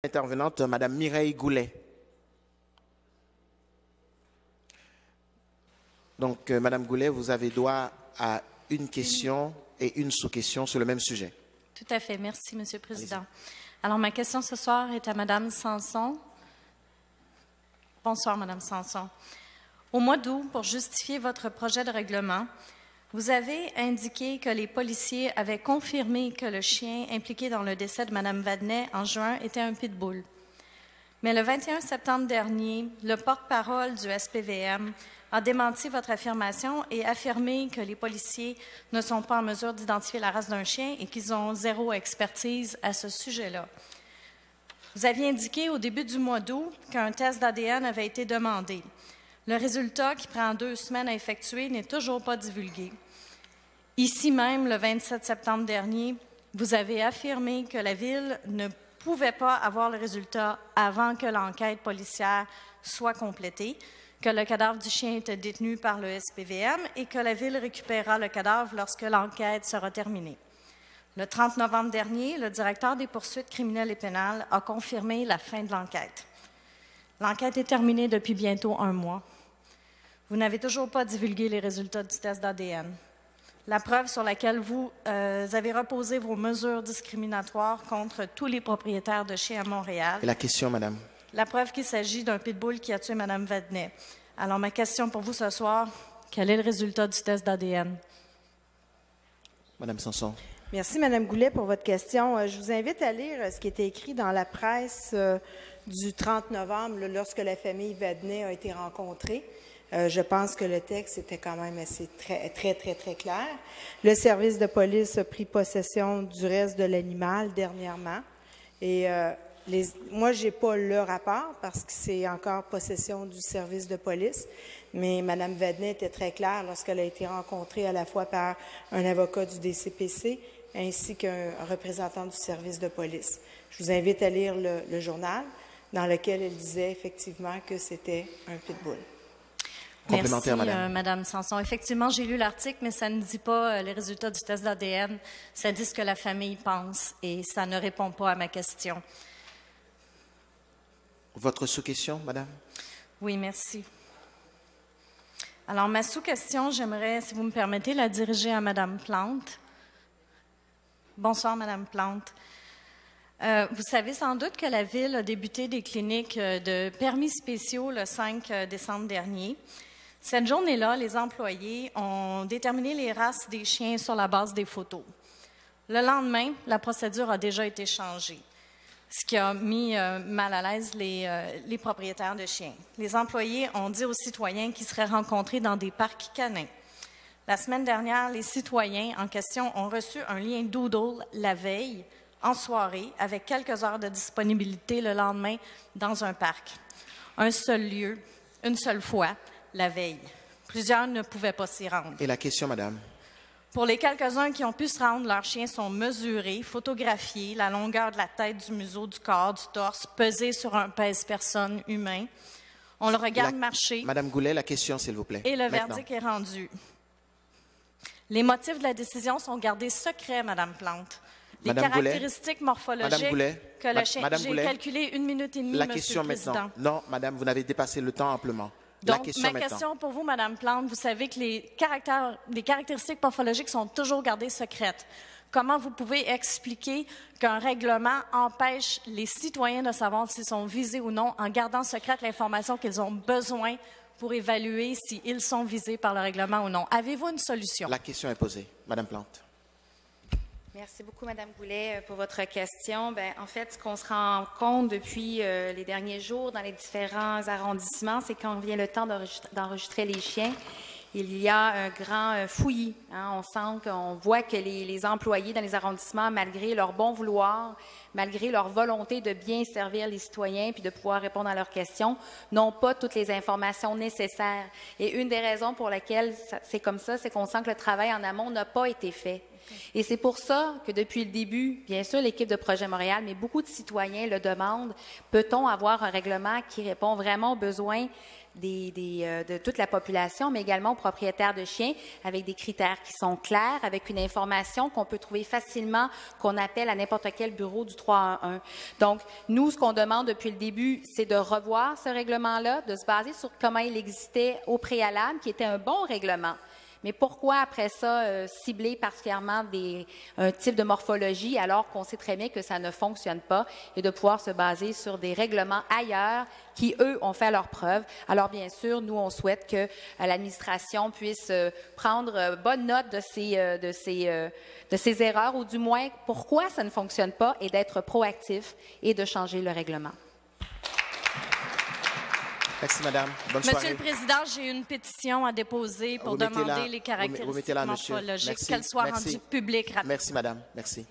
Intervenante, Madame Mireille Goulet. Donc, Madame Goulet, vous avez droit à une question et une sous-question sur le même sujet. Tout à fait. Merci, Monsieur le Président. Alors, ma question ce soir est à Madame Sanson. Bonsoir, Madame Sanson. Au mois d'août, pour justifier votre projet de règlement, vous avez indiqué que les policiers avaient confirmé que le chien impliqué dans le décès de Mme Vadnais en juin était un pitbull. Mais le 21 septembre dernier, le porte-parole du SPVM a démenti votre affirmation et affirmé que les policiers ne sont pas en mesure d'identifier la race d'un chien et qu'ils ont zéro expertise à ce sujet-là. Vous aviez indiqué au début du mois d'août qu'un test d'ADN avait été demandé. Le résultat, qui prend 2 semaines à effectuer, n'est toujours pas divulgué. Ici même, le 27 septembre dernier, vous avez affirmé que la Ville ne pouvait pas avoir le résultat avant que l'enquête policière soit complétée, que le cadavre du chien était détenu par le SPVM et que la Ville récupérera le cadavre lorsque l'enquête sera terminée. Le 30 novembre dernier, le directeur des poursuites criminelles et pénales a confirmé la fin de l'enquête. L'enquête est terminée depuis bientôt 1 mois. Vous n'avez toujours pas divulgué les résultats du test d'ADN. La preuve sur laquelle vous avez reposé vos mesures discriminatoires contre tous les propriétaires de chiens à Montréal. Et la question, Madame? La preuve qu'il s'agit d'un pitbull qui a tué Mme Vadnais. Alors, ma question pour vous ce soir, quel est le résultat du test d'ADN? Madame Sanson. Merci, Mme Goulet, pour votre question. Je vous invite à lire ce qui était écrit dans la presse du 30 novembre, lorsque la famille Vadnais a été rencontrée. Je pense que le texte était quand même très clair. Le service de police a pris possession du reste de l'animal dernièrement. Et moi, je n'ai pas le rapport parce que c'est encore possession du service de police. Mais Mme Vadnais était très claire lorsqu'elle a été rencontrée à la fois par un avocat du DCPC ainsi qu'un représentant du service de police. Je vous invite à lire le journal dans lequel elle disait effectivement que c'était un pitbull. Merci, Madame Sanson. Effectivement, j'ai lu l'article, mais ça ne dit pas les résultats du test d'ADN. Ça dit ce que la famille pense et ça ne répond pas à ma question. Votre sous-question, Madame? Oui, merci. Alors, ma sous-question, j'aimerais, si vous me permettez, la diriger à Madame Plante. Bonsoir, Madame Plante. Vous savez sans doute que la Ville a débuté des cliniques de permis spéciaux le 5 décembre dernier. Cette journée-là, les employés ont déterminé les races des chiens sur la base des photos. Le lendemain, la procédure a déjà été changée, ce qui a mis mal à l'aise les propriétaires de chiens. Les employés ont dit aux citoyens qu'ils seraient rencontrés dans des parcs canins. La semaine dernière, les citoyens en question ont reçu un lien Doodle la veille, en soirée, avec quelques heures de disponibilité le lendemain dans un parc. Un seul lieu, une seule fois, la veille. Plusieurs ne pouvaient pas s'y rendre. Et la question, Madame? Pour les quelques-uns qui ont pu se rendre, leurs chiens sont mesurés, photographiés, la longueur de la tête, du museau, du corps, du torse, pesés sur un pèse-personne humain. On le regarde marcher. Madame Goulet, la question, s'il vous plaît. Et le verdict est rendu. Les motifs de la décision sont gardés secrets, Madame Plante. Les caractéristiques morphologiques que le chien... J'ai calculé 1 minute et demie, la question Monsieur le maintenant. Président. Non, Madame, vous n'avez dépassé le temps amplement. Donc, ma question pour vous, Madame Plante, vous savez que les caractéristiques morphologiques sont toujours gardées secrètes. Comment vous pouvez expliquer qu'un règlement empêche les citoyens de savoir s'ils sont visés ou non en gardant secrète l'information qu'ils ont besoin pour évaluer s'ils sont visés par le règlement ou non? Avez-vous une solution? La question est posée. Madame Plante. Merci beaucoup, Mme Goulet, pour votre question. En fait, ce qu'on se rend compte depuis les derniers jours dans les différents arrondissements, c'est quand vient le temps d'enregistrer les chiens, il y a un grand fouillis. On sent qu'on voit que les employés dans les arrondissements, malgré leur bon vouloir, malgré leur volonté de bien servir les citoyens puis de pouvoir répondre à leurs questions, n'ont pas toutes les informations nécessaires. Et une des raisons pour lesquelles c'est comme ça, c'est qu'on sent que le travail en amont n'a pas été fait. Et c'est pour ça que depuis le début, bien sûr, l'équipe de Projet Montréal, mais beaucoup de citoyens le demandent, peut-on avoir un règlement qui répond vraiment aux besoins de toute la population, mais également aux propriétaires de chiens, avec des critères qui sont clairs, avec une information qu'on peut trouver facilement, qu'on appelle à n'importe quel bureau du 311. Donc, nous, ce qu'on demande depuis le début, c'est de revoir ce règlement-là, de se baser sur comment il existait au préalable, qui était un bon règlement. Mais pourquoi, après ça, cibler particulièrement un type de morphologie alors qu'on sait très bien que ça ne fonctionne pas et de pouvoir se baser sur des règlements ailleurs qui, eux, ont fait leurs preuves. Alors, bien sûr, nous, on souhaite que l'administration puisse prendre bonne note de ces erreurs ou du moins pourquoi ça ne fonctionne pas et d'être proactif et de changer le règlement. Merci, Madame. Bonne soirée. Monsieur le Président, j'ai une pétition à déposer pour demander les caractéristiques morphologiques, qu'elles soient rendues publiques rapidement. Merci, Madame. Merci.